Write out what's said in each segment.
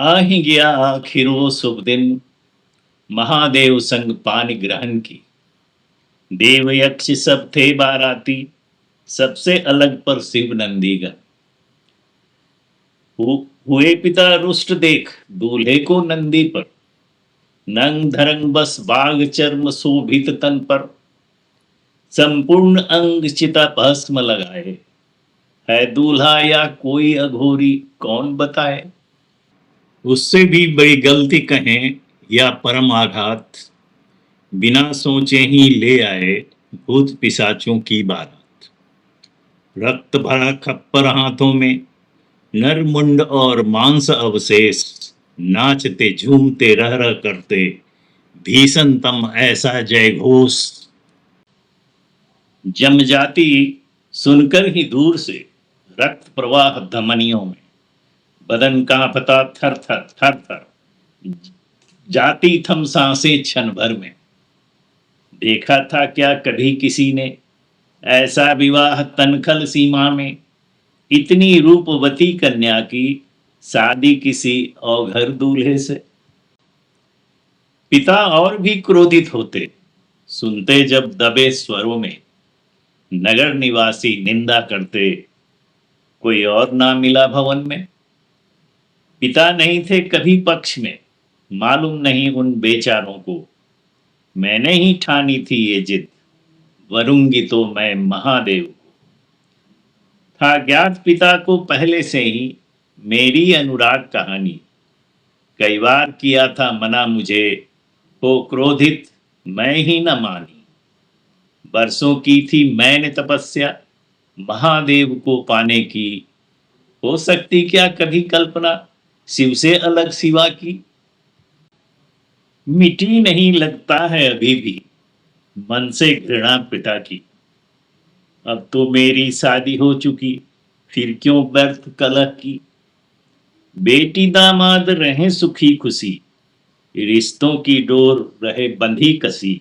आ ही गया आखिर वो शुभ दिन, महादेव संग पानी ग्रहण की। देव यक्ष सब थे बाराती, सबसे अलग पर शिव नंदीगण। हुए पिता रुष्ट देख दूल्हे को नंदी पर, नंग धरंग बस बाग चर्म शोभित तन पर, संपूर्ण अंग चिता भस्म लगाए, है दूल्हा या कोई अघोरी कौन बताए। उससे भी बड़ी गलती कहें या परम आघात, बिना सोचे ही ले आए भूत पिशाचों की बारात। रक्त भरा खप्पर हाथों में, नर मुंड और मांस अवशेष, नाचते झूमते रह रह करते भीषणतम ऐसा जय घोष। जम जाती सुनकर ही दूर से रक्त प्रवाह धमनियों में, बदन कांपता थर थर थर थर, जाती थम सांसें क्षण भर में। देखा था क्या कभी किसी ने ऐसा विवाह तनखल सीमा में, इतनी रूपवती कन्या की शादी किसी औघर दूल्हे से। पिता और भी क्रोधित होते सुनते जब दबे स्वरों में, नगर निवासी निंदा करते कोई और ना मिला भवन में। पिता नहीं थे कभी पक्ष में, मालूम नहीं उन बेचारों को, मैंने ही ठानी थी ये जिद, वरूंगी तो मैं महादेव को। था ज्ञात पिता को पहले से ही मेरी अनुराग कहानी, कई बार किया था मना मुझे, हो क्रोधित मैं ही न मानी। बरसों की थी मैंने तपस्या महादेव को पाने की, हो सकती क्या कभी कल्पना शिव से अलग सिवा की। मिटी नहीं लगता है अभी भी मन से घृणा पिता की, अब तो मेरी शादी हो चुकी फिर क्यों व्यर्थ कलह की। बेटी दामाद रहे सुखी खुशी, रिश्तों की डोर रहे बंधी कसी,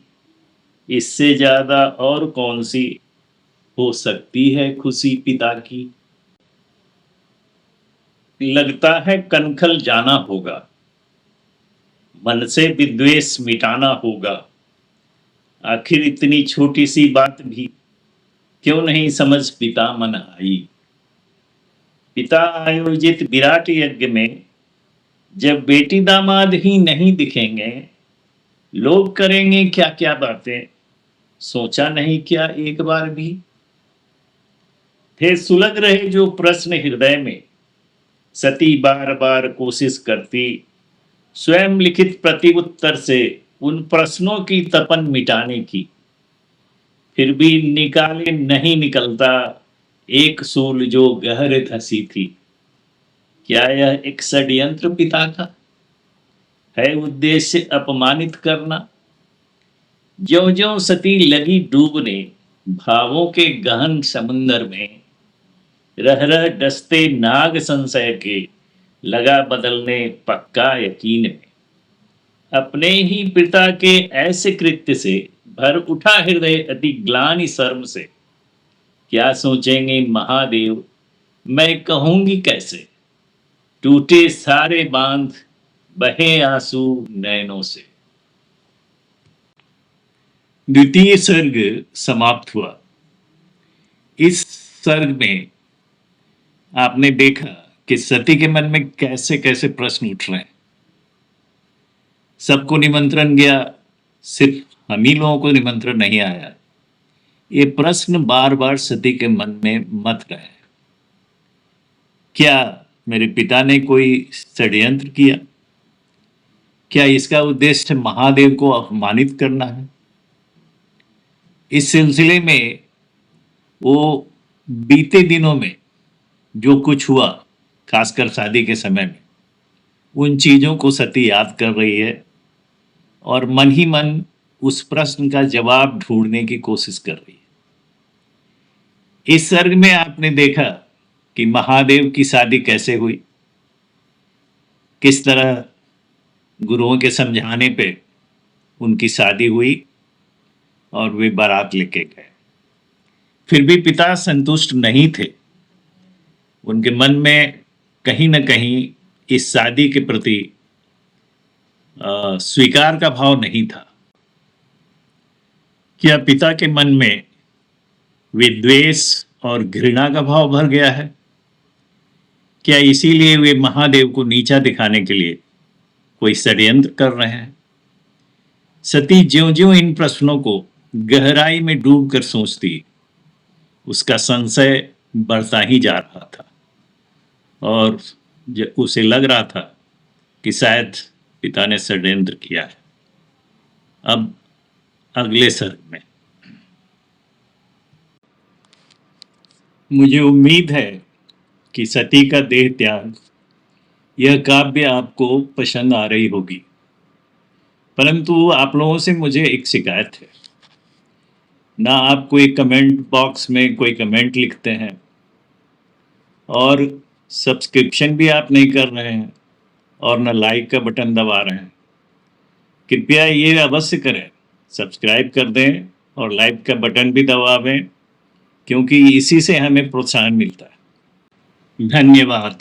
इससे ज्यादा और कौन सी हो सकती है खुशी पिता की। लगता है कनखल जाना होगा, मन से विद्वेष मिटाना होगा, आखिर इतनी छोटी सी बात भी क्यों नहीं समझ पिता मन आई। पिता आयोजित विराट यज्ञ में जब बेटी दामाद ही नहीं दिखेंगे, लोग करेंगे क्या क्या बातें, सोचा नहीं क्या एक बार भी। थे सुलग रहे जो प्रश्न हृदय में, सती बार बार कोशिश करती स्वयं लिखित प्रति उत्तर से उन प्रश्नों की तपन मिटाने की, फिर भी निकाले नहीं निकलता एक सूल जो गहरे धसी थी। क्या यह एक षड्यंत्र पिता का है उद्देश्य अपमानित करना। ज्यों ज्यों सती लगी डूबने भावों के गहन समुंदर में, रह रह डसते नाग संशय के लगा बदलने पक्का यकीन में। अपने ही पिता के ऐसे कृत्य से भर उठा हृदय अति ग्लानि शर्म से, क्या सोचेंगे महादेव मैं कहूंगी कैसे, टूटे सारे बांध बहे आंसू नैनों से। द्वितीय सर्ग समाप्त हुआ। इस सर्ग में आपने देखा कि सती के मन में कैसे कैसे प्रश्न उठ रहे हैं। सबको निमंत्रण गया, सिर्फ हम ही लोगों को निमंत्रण नहीं आया। ये प्रश्न बार बार सती के मन में मत रहे। क्या मेरे पिता ने कोई षड्यंत्र किया? क्या इसका उद्देश्य महादेव को अपमानित करना है? इस सिलसिले में वो बीते दिनों में जो कुछ हुआ, खासकर शादी के समय में, उन चीजों को सती याद कर रही है और मन ही मन उस प्रश्न का जवाब ढूंढने की कोशिश कर रही है। इस सर्ग में आपने देखा कि महादेव की शादी कैसे हुई, किस तरह गुरुओं के समझाने पे उनकी शादी हुई और वे बारात लेके गए। फिर भी पिता संतुष्ट नहीं थे, उनके मन में कहीं न कहीं इस शादी के प्रति स्वीकार का भाव नहीं था? क्या पिता के मन में विद्वेष और घृणा का भाव भर गया है? क्या इसीलिए वे महादेव को नीचा दिखाने के लिए कोई षड्यंत्र कर रहे हैं? सती ज्यों-ज्यों इन प्रश्नों को गहराई में डूबकर सोचती, उसका संशय बढ़ता ही जा रहा था और उसे लग रहा था कि शायद पिता ने षड्यंत्र किया है। अब अगले सर्ग में मुझे उम्मीद है कि सती का देह त्याग यह काव्य आपको पसंद आ रही होगी, परंतु आप लोगों से मुझे एक शिकायत है। ना आप कोई कमेंट बॉक्स में कोई कमेंट लिखते हैं और सब्सक्रिप्शन भी आप नहीं कर रहे हैं और ना लाइक का बटन दबा रहे हैं। कृपया ये अवश्य करें, सब्सक्राइब कर दें और लाइक का बटन भी दबावें, क्योंकि इसी से हमें प्रोत्साहन मिलता है। धन्यवाद।